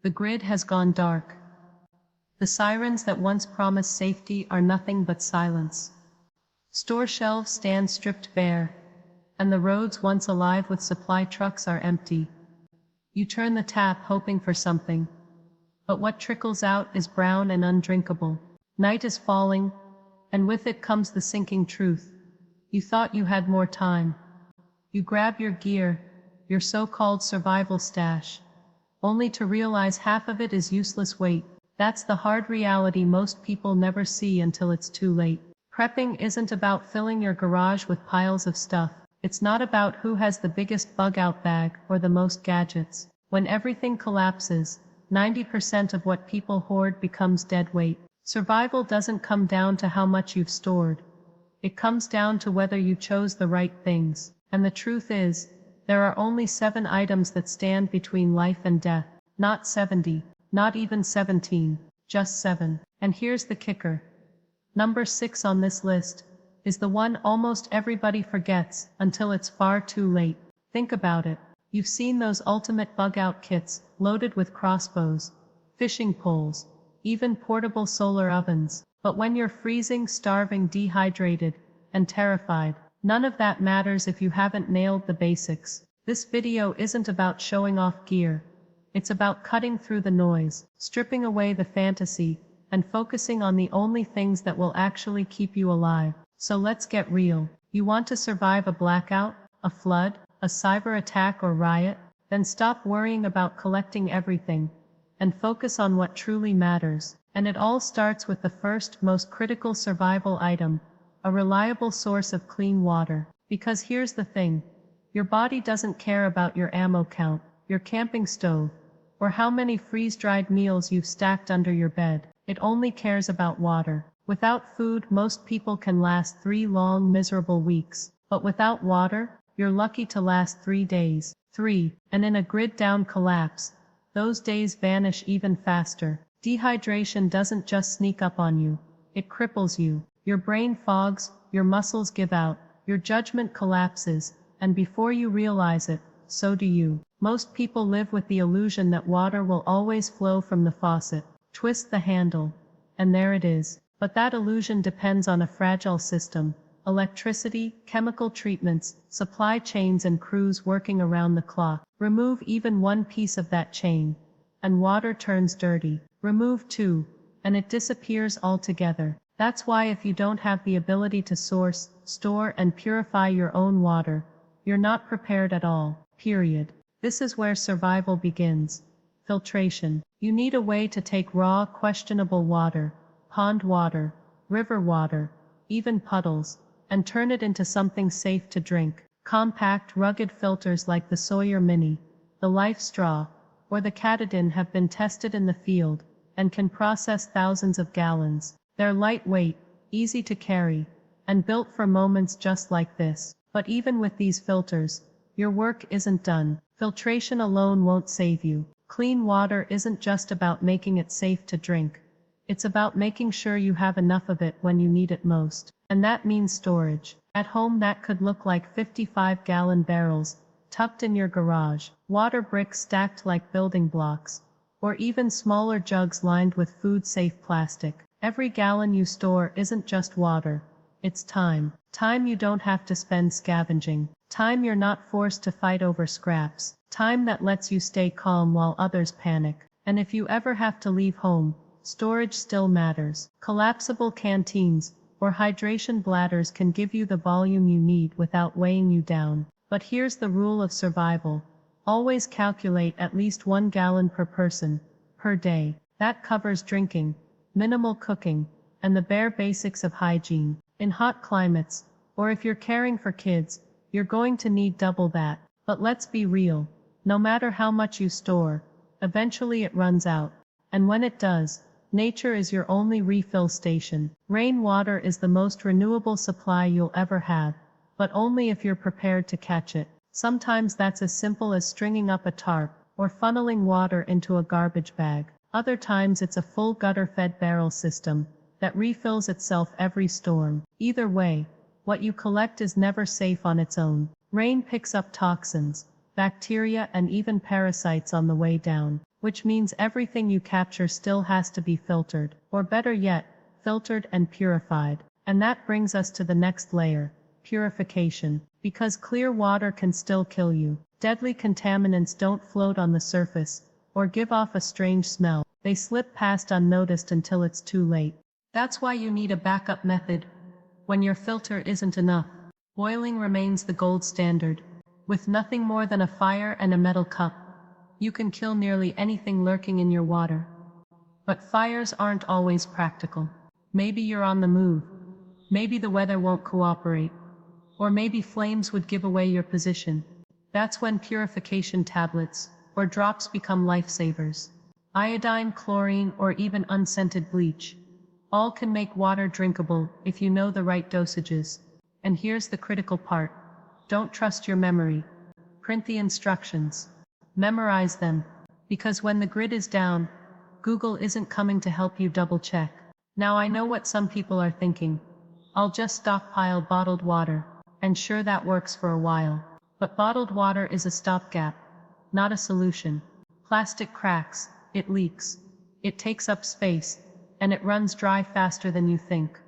The grid has gone dark. The sirens that once promised safety are nothing but silence. Store shelves stand stripped bare, and the roads once alive with supply trucks are empty. You turn the tap hoping for something, but what trickles out is brown and undrinkable. Night is falling, and with it comes the sinking truth. You thought you had more time. You grab your gear, your so-called survival stash, only to realize half of it is useless weight. That's the hard reality most people never see until it's too late. Prepping isn't about filling your garage with piles of stuff. It's not about who has the biggest bug-out bag or the most gadgets. When everything collapses, 90% of what people hoard becomes dead weight. Survival doesn't come down to how much you've stored. It comes down to whether you chose the right things. And the truth is, there are only 7 items that stand between life and death. Not 70, not even 17, just 7. And here's the kicker. Number 6 on this list is the one almost everybody forgets until it's far too late. Think about it. You've seen those ultimate bug-out kits, loaded with crossbows, fishing poles, even portable solar ovens. But when you're freezing, starving, dehydrated, and terrified, none of that matters if you haven't nailed the basics. This video isn't about showing off gear. It's about cutting through the noise, stripping away the fantasy, and focusing on the only things that will actually keep you alive. So let's get real. You want to survive a blackout, a flood, a cyber attack or riot? Then stop worrying about collecting everything, and focus on what truly matters. And it all starts with the first, most critical survival item, a reliable source of clean water. Because here's the thing, your body doesn't care about your ammo count, your camping stove, or how many freeze-dried meals you've stacked under your bed. It only cares about water. Without food, most people can last 3 long, miserable weeks. But without water, you're lucky to last 3 days. 3. And in a grid-down collapse, those days vanish even faster. Dehydration doesn't just sneak up on you. It cripples you. Your brain fogs, your muscles give out, your judgment collapses, and before you realize it, so do you. Most people live with the illusion that water will always flow from the faucet. Twist the handle, and there it is. But that illusion depends on a fragile system. Electricity, chemical treatments, supply chains and crews working around the clock. Remove even one piece of that chain, and water turns dirty. Remove 2, and it disappears altogether. That's why if you don't have the ability to source, store and purify your own water, you're not prepared at all. Period. This is where survival begins. Filtration. You need a way to take raw, questionable water, pond water, river water, even puddles, and turn it into something safe to drink. Compact, rugged filters like the Sawyer Mini, the Life Straw, or the Katadyn have been tested in the field, and can process thousands of gallons. They're lightweight, easy to carry, and built for moments just like this. But even with these filters, your work isn't done. Filtration alone won't save you. Clean water isn't just about making it safe to drink. It's about making sure you have enough of it when you need it most. And that means storage. At home that could look like 55-gallon barrels, tucked in your garage, water bricks stacked like building blocks, or even smaller jugs lined with food-safe plastic. Every gallon you store isn't just water. It's time. Time you don't have to spend scavenging. Time you're not forced to fight over scraps. Time that lets you stay calm while others panic. And if you ever have to leave home, storage still matters. Collapsible canteens or hydration bladders can give you the volume you need without weighing you down. But here's the rule of survival. Always calculate at least 1 gallon per person, per day. That covers drinking, minimal cooking, and the bare basics of hygiene. In hot climates, or if you're caring for kids, you're going to need double that. But let's be real. No matter how much you store, eventually it runs out. And when it does, nature is your only refill station. Rainwater is the most renewable supply you'll ever have, but only if you're prepared to catch it. Sometimes that's as simple as stringing up a tarp, or funneling water into a garbage bag. Other times it's a full gutter-fed barrel system that refills itself every storm. Either way, what you collect is never safe on its own. Rain picks up toxins, bacteria and even parasites on the way down. which means everything you capture still has to be filtered, or better yet, filtered and purified. And that brings us to the next layer, purification. Because clear water can still kill you. Deadly contaminants don't float on the surface, or give off a strange smell. They slip past unnoticed until it's too late. That's why you need a backup method. When your filter isn't enough, boiling remains the gold standard. With nothing more than a fire and a metal cup, you can kill nearly anything lurking in your water. But fires aren't always practical. Maybe you're on the move. Maybe the weather won't cooperate. Or maybe flames would give away your position. That's when purification tablets, or drops become lifesavers. Iodine, chlorine, or even unscented bleach. All can make water drinkable if you know the right dosages. And here's the critical part. Don't trust your memory. Print the instructions. Memorize them. Because when the grid is down, Google isn't coming to help you double check. Now I know what some people are thinking. I'll just stockpile bottled water. And sure, that works for a while. But bottled water is a stopgap, not a solution. Plastic cracks, it leaks, it takes up space, and it runs dry faster than you think.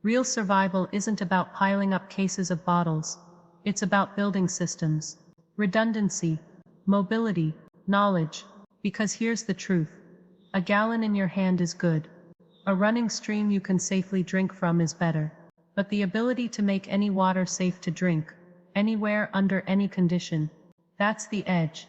Real survival isn't about piling up cases of bottles. It's about building systems, redundancy, mobility, knowledge. Because here's the truth. A gallon in your hand is good. A running stream you can safely drink from is better. But the ability to make any water safe to drink, anywhere under any condition, that's the edge.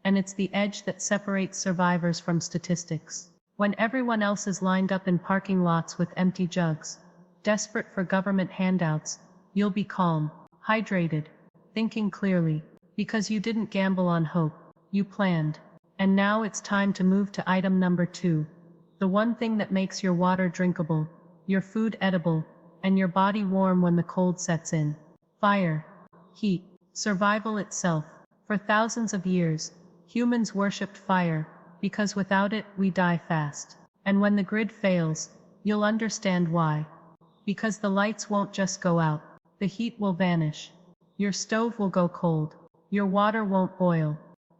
And it's the edge that separates survivors from statistics. When everyone else is lined up in parking lots with empty jugs, desperate for government handouts, you'll be calm, hydrated, thinking clearly, because you didn't gamble on hope, you planned. And now it's time to move to item number 2. The one thing that makes your water drinkable, your food edible, and your body warm when the cold sets in. Fire. Heat. Survival itself. For thousands of years, humans worshipped fire, because without it, we die fast. And when the grid fails, you'll understand why. Because the lights won't just go out, the heat will vanish. Your stove will go cold. Your water won't boil.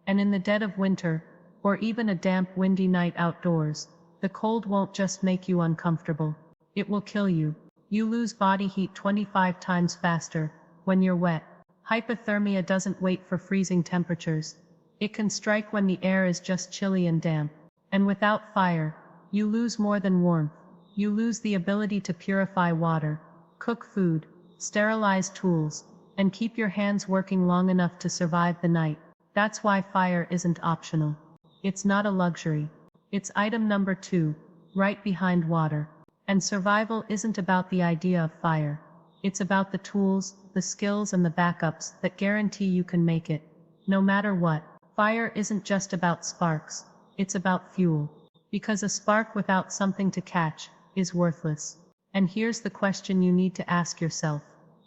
And in the dead of winter, or even a damp, windy night outdoors, the cold won't just make you uncomfortable. It will kill you. You lose body heat 25 times faster when you're wet. Hypothermia doesn't wait for freezing temperatures. It can strike when the air is just chilly and damp. And without fire, you lose more than warmth. You lose the ability to purify water, cook food, sterilize tools, and keep your hands working long enough to survive the night. That's why fire isn't optional. It's not a luxury. It's item number 2, right behind water. And survival isn't about the idea of fire. It's about the tools, the skills, and the backups that guarantee you can make it. No matter what, fire isn't just about sparks. It's about fuel. Because a spark without something to catch is worthless. And here's the question you need to ask yourself.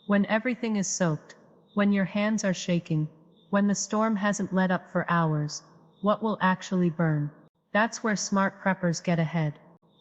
When everything is soaked, when your hands are shaking, when the storm hasn't let up for hours, what will actually burn? That's where smart preppers get ahead.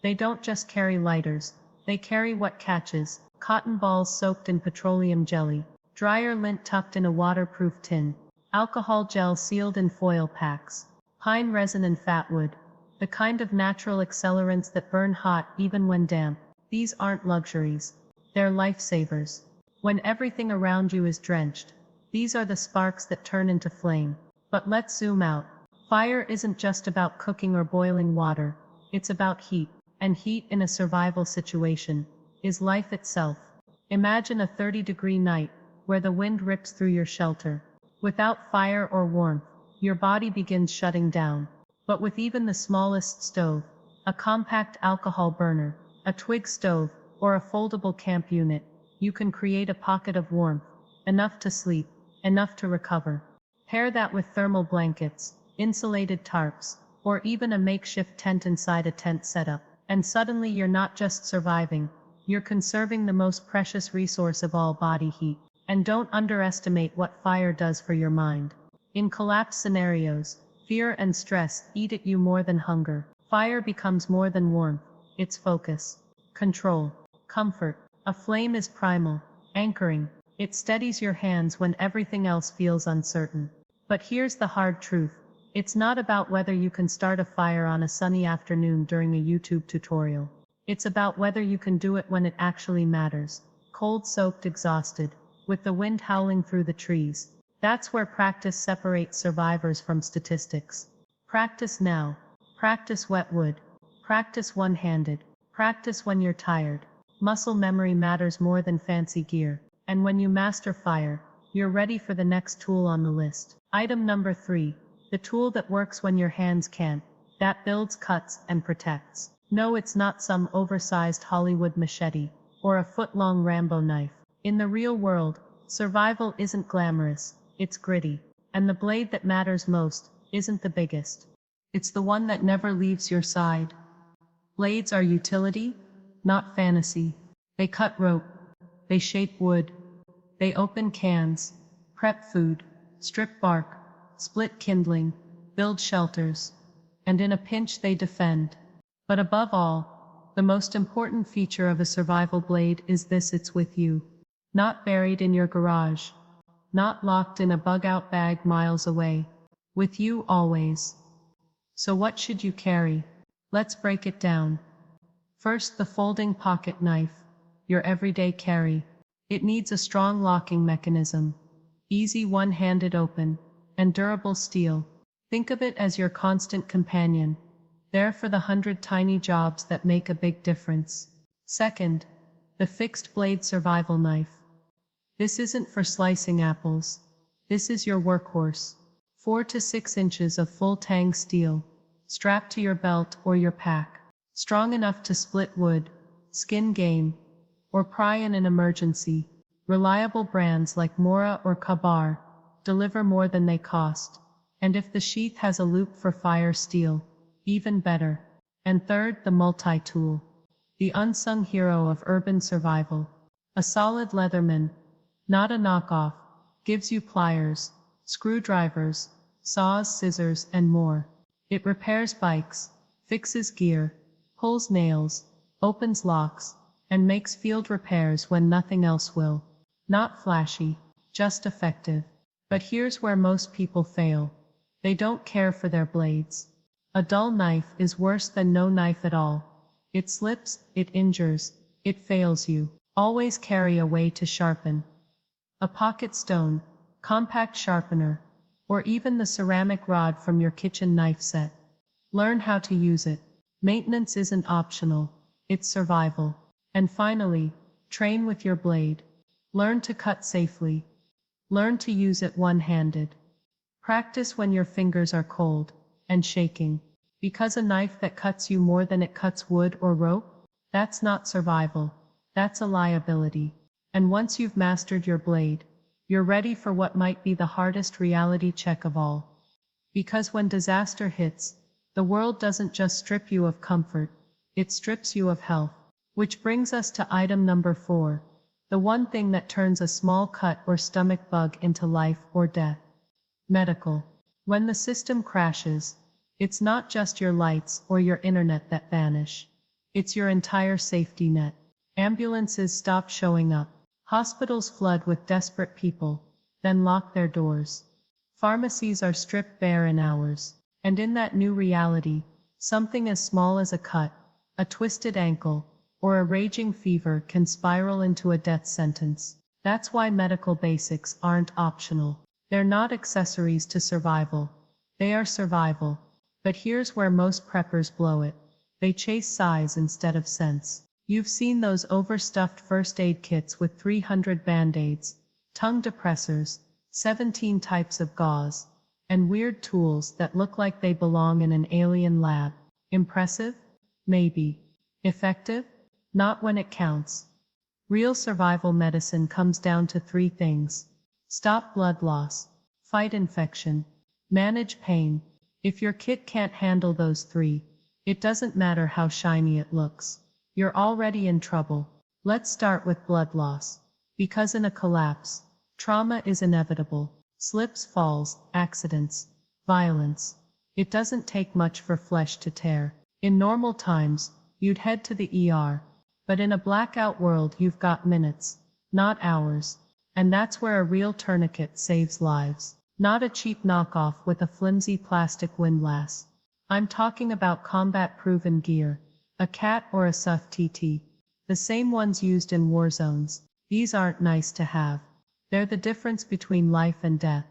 They don't just carry lighters, they carry what catches: cotton balls soaked in petroleum jelly, dryer lint tucked in a waterproof tin, alcohol gel sealed in foil packs, pine resin and fatwood, the kind of natural accelerants that burn hot even when damp. These aren't luxuries, they're lifesavers. When everything around you is drenched, these are the sparks that turn into flame. But let's zoom out. Fire isn't just about cooking or boiling water, it's about heat. And heat in a survival situation is life itself. Imagine a 30-degree night where the wind rips through your shelter. Without fire or warmth, your body begins shutting down. But with even the smallest stove, a compact alcohol burner, a twig stove, or a foldable camp unit, you can create a pocket of warmth, enough to sleep, enough to recover. Pair that with thermal blankets, insulated tarps, or even a makeshift tent inside a tent setup. And suddenly you're not just surviving, you're conserving the most precious resource of all, body heat. And don't underestimate what fire does for your mind. In collapse scenarios, fear and stress eat at you more than hunger. Fire becomes more than warmth. It's focus, control, comfort. A flame is primal, anchoring. It steadies your hands when everything else feels uncertain. But here's the hard truth. It's not about whether you can start a fire on a sunny afternoon during a YouTube tutorial. It's about whether you can do it when it actually matters. Cold soaked, exhausted, with the wind howling through the trees. That's where practice separates survivors from statistics. Practice now. Practice wet wood. Practice one-handed. Practice when you're tired. Muscle memory matters more than fancy gear. And when you master fire, you're ready for the next tool on the list. Item number 3. The tool that works when your hands can't. That builds, cuts, and protects. No, it's not some oversized Hollywood machete, or a foot-long Rambo knife. In the real world, survival isn't glamorous, it's gritty. And the blade that matters most isn't the biggest. It's the one that never leaves your side. Blades are utility, not fantasy. They cut rope. They shape wood. They open cans, prep food, strip bark, split kindling, build shelters. And in a pinch they defend. But above all, the most important feature of a survival blade is this: it's with you. Not buried in your garage. Not locked in a bug-out bag miles away. With you always. So what should you carry? Let's break it down. First, the folding pocket knife. Your everyday carry. It needs a strong locking mechanism. Easy one-handed open. And durable steel. Think of it as your constant companion. There for the 100 tiny jobs that make a big difference. Second, the fixed blade survival knife. This isn't for slicing apples. This is your workhorse. 4 to 6 inches of full tang steel, strapped to your belt or your pack. Strong enough to split wood, skin game, or pry in an emergency. Reliable brands like Mora or Kabar deliver more than they cost. And if the sheath has a loop for fire steel, even better. And third, the multi-tool. The unsung hero of urban survival. A solid Leatherman, not a knockoff, gives you pliers, screwdrivers, saws, scissors, and more. It repairs bikes, fixes gear, pulls nails, opens locks, and makes field repairs when nothing else will. Not flashy, just effective. But here's where most people fail. They don't care for their blades. A dull knife is worse than no knife at all. It slips, it injures, it fails you. Always carry a way to sharpen. A pocket stone, compact sharpener, or even the ceramic rod from your kitchen knife set. Learn how to use it. Maintenance isn't optional, it's survival. And finally, train with your blade. Learn to cut safely. Learn to use it one-handed. Practice when your fingers are cold and shaking. Because a knife that cuts you more than it cuts wood or rope, that's not survival. That's a liability. And once you've mastered your blade, you're ready for what might be the hardest reality check of all. Because when disaster hits, the world doesn't just strip you of comfort, it strips you of health. Which brings us to item number 4. The one thing that turns a small cut or stomach bug into life or death. Medical. When the system crashes, it's not just your lights or your internet that vanish. It's your entire safety net. Ambulances stop showing up. Hospitals flood with desperate people, then lock their doors. Pharmacies are stripped bare in hours. And in that new reality, something as small as a cut, a twisted ankle, or a raging fever can spiral into a death sentence. That's why medical basics aren't optional. They're not accessories to survival. They are survival. But here's where most preppers blow it. They chase size instead of sense. You've seen those overstuffed first aid kits with 300 band-aids, tongue depressors, 17 types of gauze, and weird tools that look like they belong in an alien lab. Impressive? Maybe. Effective? Not when it counts. Real survival medicine comes down to 3 things. Stop blood loss. Fight infection. Manage pain. If your kit can't handle those 3, it doesn't matter how shiny it looks. You're already in trouble. Let's start with blood loss. Because in a collapse, trauma is inevitable. Slips, falls, accidents, violence. It doesn't take much for flesh to tear. In normal times, you'd head to the ER. But in a blackout world you've got minutes, not hours. And that's where a real tourniquet saves lives. Not a cheap knockoff with a flimsy plastic windlass. I'm talking about combat-proven gear. A CAT or a SHTF. The same ones used in war zones. These aren't nice to have. They're the difference between life and death.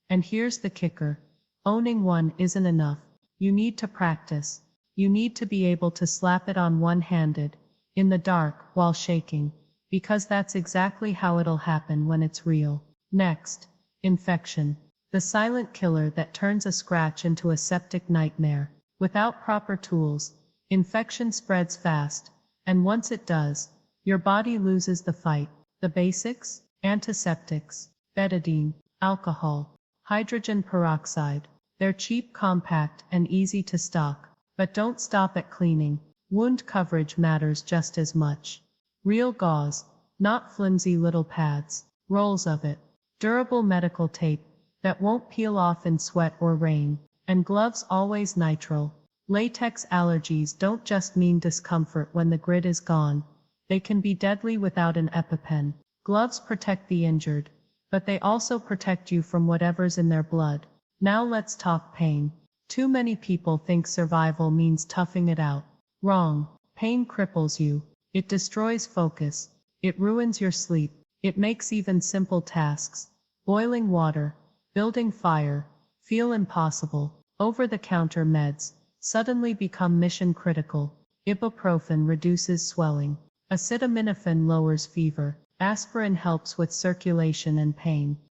And here's the kicker. Owning one isn't enough. You need to practice. You need to be able to slap it on one-handed, in the dark, while shaking. Because that's exactly how it'll happen when it's real. Next. Infection. The silent killer that turns a scratch into a septic nightmare. Without proper tools, infection spreads fast, and once it does, your body loses the fight. The basics? Antiseptics, betadine, alcohol, hydrogen peroxide. They're cheap, compact, and easy to stock. But don't stop at cleaning. Wound coverage matters just as much. Real gauze, not flimsy little pads. Rolls of it. Durable medical tape that won't peel off in sweat or rain. And gloves always nitrile. Latex allergies don't just mean discomfort when the grit is gone. They can be deadly without an EpiPen. Gloves protect the injured, but they also protect you from whatever's in their blood. Now let's talk pain. Too many people think survival means toughing it out. Wrong. Pain cripples you. It destroys focus. It ruins your sleep. It makes even simple tasks, boiling water, building fire, feel impossible. Over-the-counter meds suddenly become mission critical. Ibuprofen reduces swelling. Acetaminophen lowers fever. Aspirin helps with circulation and pain.